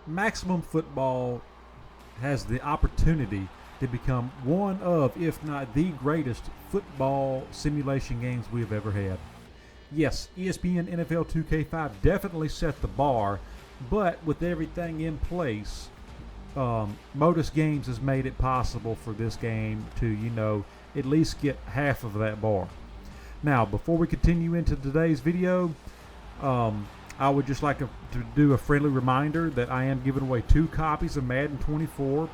Maximum Football has the opportunity to become one of, if not the greatest, football simulation games we have ever had. Yes, ESPN NFL 2K5 definitely set the bar, but with everything in place, Modus Games has made it possible for this game to, at least get half of that bar. Now, before we continue into today's video, I would just like to do a friendly reminder that I am giving away 2 copies of Madden 24.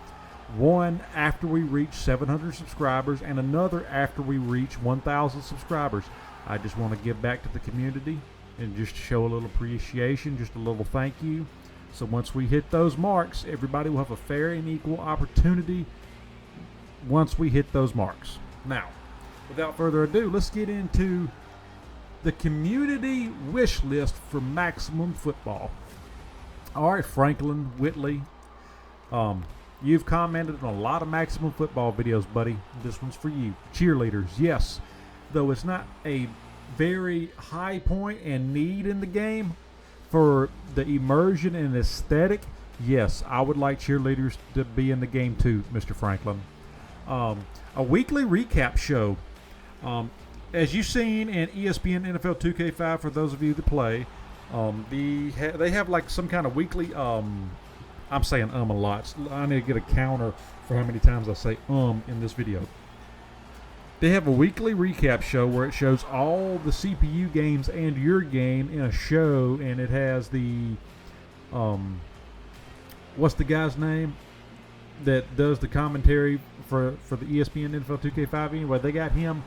One after we reach 700 subscribers and another after we reach 1,000 subscribers. I just want to give back to the community and just show a little appreciation, just a little thank you. So once we hit those marks, everybody will have a fair and equal opportunity once we hit those marks. Now, without further ado, let's get into the community wish list for Maximum Football. All right, Franklin Whitley, you've commented on a lot of Maximum Football videos, buddy. This one's for you. Cheerleaders, yes. Though it's not a very high point and need in the game, for the immersion and aesthetic, yes, I would like cheerleaders to be in the game too, Mr. Franklin. A weekly recap show. As you've seen in ESPN NFL 2K5, for those of you that play, they have like some kind of weekly, I'm saying a lot. I need to get a counter for how many times I say in this video. They have a weekly recap show where it shows all the CPU games and your game in a show, and it has the, what's the guy's name that does the commentary for the ESPN NFL 2K5 anyway? They got him,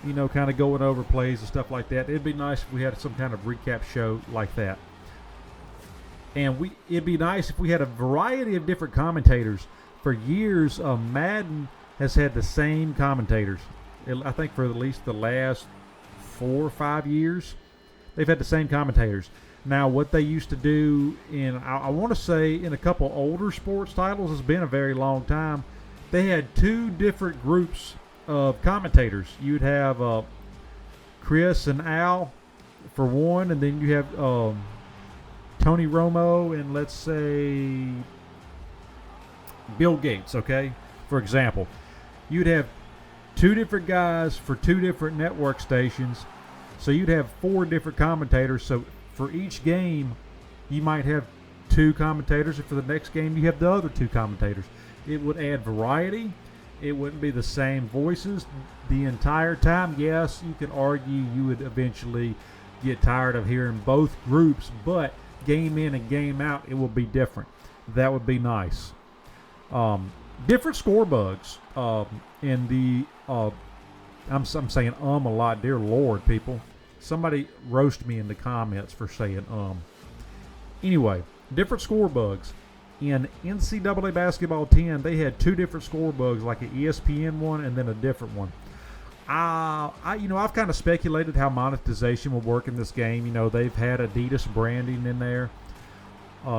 kind of going over plays and stuff like that. It'd be nice if we had some kind of recap show like that. And it'd be nice if we had a variety of different commentators. For years, Madden has had the same commentators. I think for at least the last 4 or 5 years, they've had the same commentators. Now, what they used to do I want to say in a couple older sports titles, it's been a very long time, they had 2 different groups of commentators. You'd have Chris and Al for one, and then you have Tony Romo and, let's say, Bill Gates, okay? For example, you'd have 2 different guys for 2 different network stations. So you'd have 4 different commentators. So for each game, you might have 2 commentators, and for the next game, you have the other 2 commentators. It would add variety. It wouldn't be the same voices the entire time. Yes, you could argue you would eventually get tired of hearing both groups, but game in and game out, it will be different. That would be nice. Different score bugs in the I'm saying a lot. Dear Lord, people. Somebody roast me in the comments for saying Anyway, different score bugs. In NCAA Basketball 10, they had 2 different score bugs, like an ESPN one and then a different one. I've kind of speculated how monetization will work in this game. They've had Adidas branding in there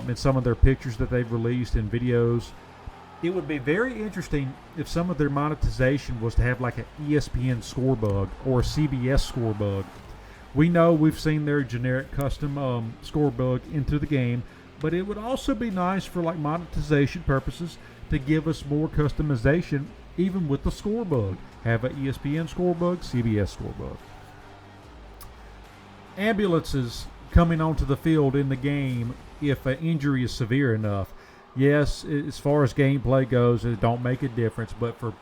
in some of their pictures that they've released in videos. It would be very interesting if some of their monetization was to have like an ESPN score bug or a CBS score bug. We know we've seen their generic custom score bug into the game, but it would also be nice for like monetization purposes to give us more customization even with the score bug. Have an ESPN score bug, CBS score bug. Ambulances coming onto the field in the game if an injury is severe enough. Yes, as far as gameplay goes, it don't make a difference, but for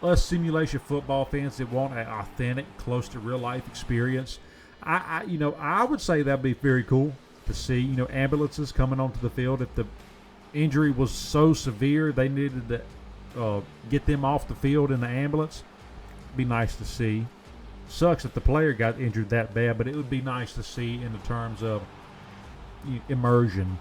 us simulation football fans that want an authentic, close to real life experience, I would say that'd be very cool to see, ambulances coming onto the field. If the injury was so severe they needed to get them off the field in the ambulance, it'd be nice to see. Sucks if the player got injured that bad, but it would be nice to see in the terms of immersion.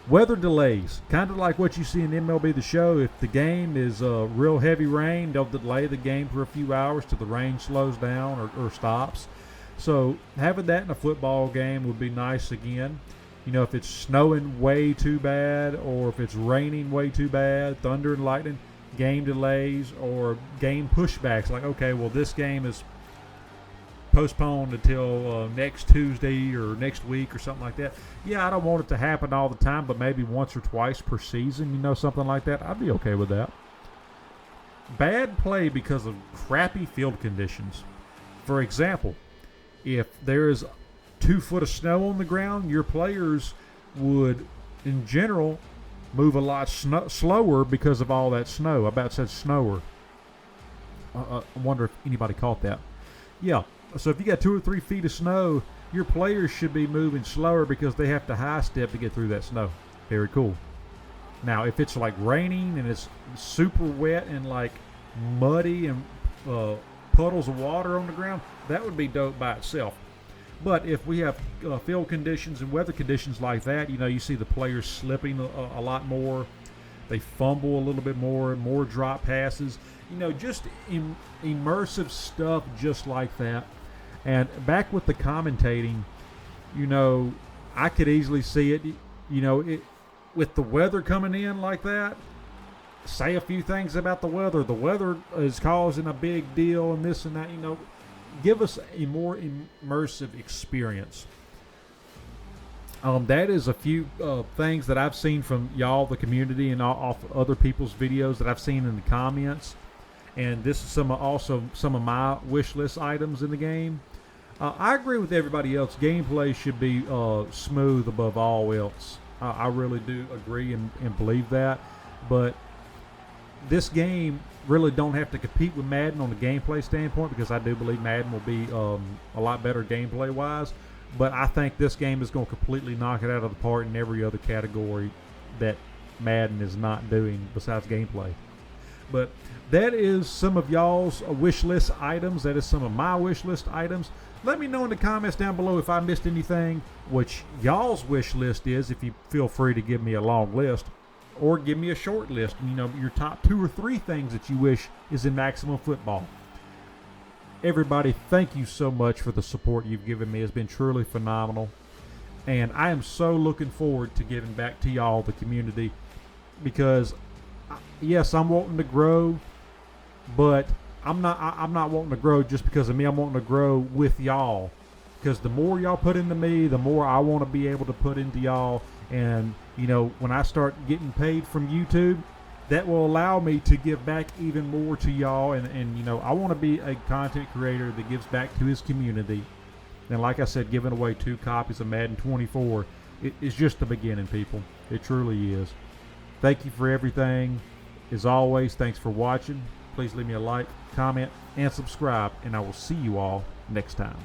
Weather delays, kind of like what you see in MLB The Show. If the game is real heavy rain, they'll delay the game for a few hours till the rain slows down or stops. So having that in a football game would be nice again. If it's snowing way too bad or if it's raining way too bad, thunder and lightning, game delays or game pushbacks. Like, okay, well, this game is postponed until next Tuesday or next week or something like that. Yeah, I don't want it to happen all the time, but maybe once or twice per season, something like that. I'd be okay with that. Bad play because of crappy field conditions. For example, if there's 2 foot of snow on the ground, your players would, in general, move a lot slower because of all that snow. I about said snower. I wonder if anybody caught that. Yeah, so if you got 2 or 3 feet of snow, your players should be moving slower because they have to high step to get through that snow. Very cool. Now, if it's like raining and it's super wet and like muddy and puddles of water on the ground, that would be dope by itself. But if we have field conditions and weather conditions like that, you see the players slipping a lot more. They fumble a little bit more drop passes. Just immersive stuff just like that. And back with the commentating, I could easily see it, with the weather coming in like that, say a few things about the weather. The weather is causing a big deal and this and that, give us a more immersive experience. That is a few things that I've seen from y'all, the community, and off other people's videos that I've seen in the comments. And this is some of my wish list items in the game. I agree with everybody else. Gameplay should be smooth above all else. I really do agree and believe that. But this game really don't have to compete with Madden on the gameplay standpoint, because I do believe Madden will be a lot better gameplay wise. But I think this game is going to completely knock it out of the park in every other category that Madden is not doing besides gameplay. But that is some of y'all's wish list items. That is some of my wish list items. Let me know in the comments down below if I missed anything, which y'all's wish list is, if you feel free to give me a long list. Or give me a short list, your top 2 or 3 things that you wish is in Maximum Football. Everybody, thank you so much for the support you've given me. It's been truly phenomenal. And I am so looking forward to giving back to y'all, the community. Because, yes, I'm wanting to grow, but I'm not wanting to grow just because of me. I'm wanting to grow with y'all. Because the more y'all put into me, the more I want to be able to put into y'all. And, when I start getting paid from YouTube, that will allow me to give back even more to y'all. And I want to be a content creator that gives back to his community. And like I said, giving away 2 copies of Madden 24 is just the beginning, people. It truly is. Thank you for everything. As always, thanks for watching. Please leave me a like, comment, and subscribe. And I will see you all next time.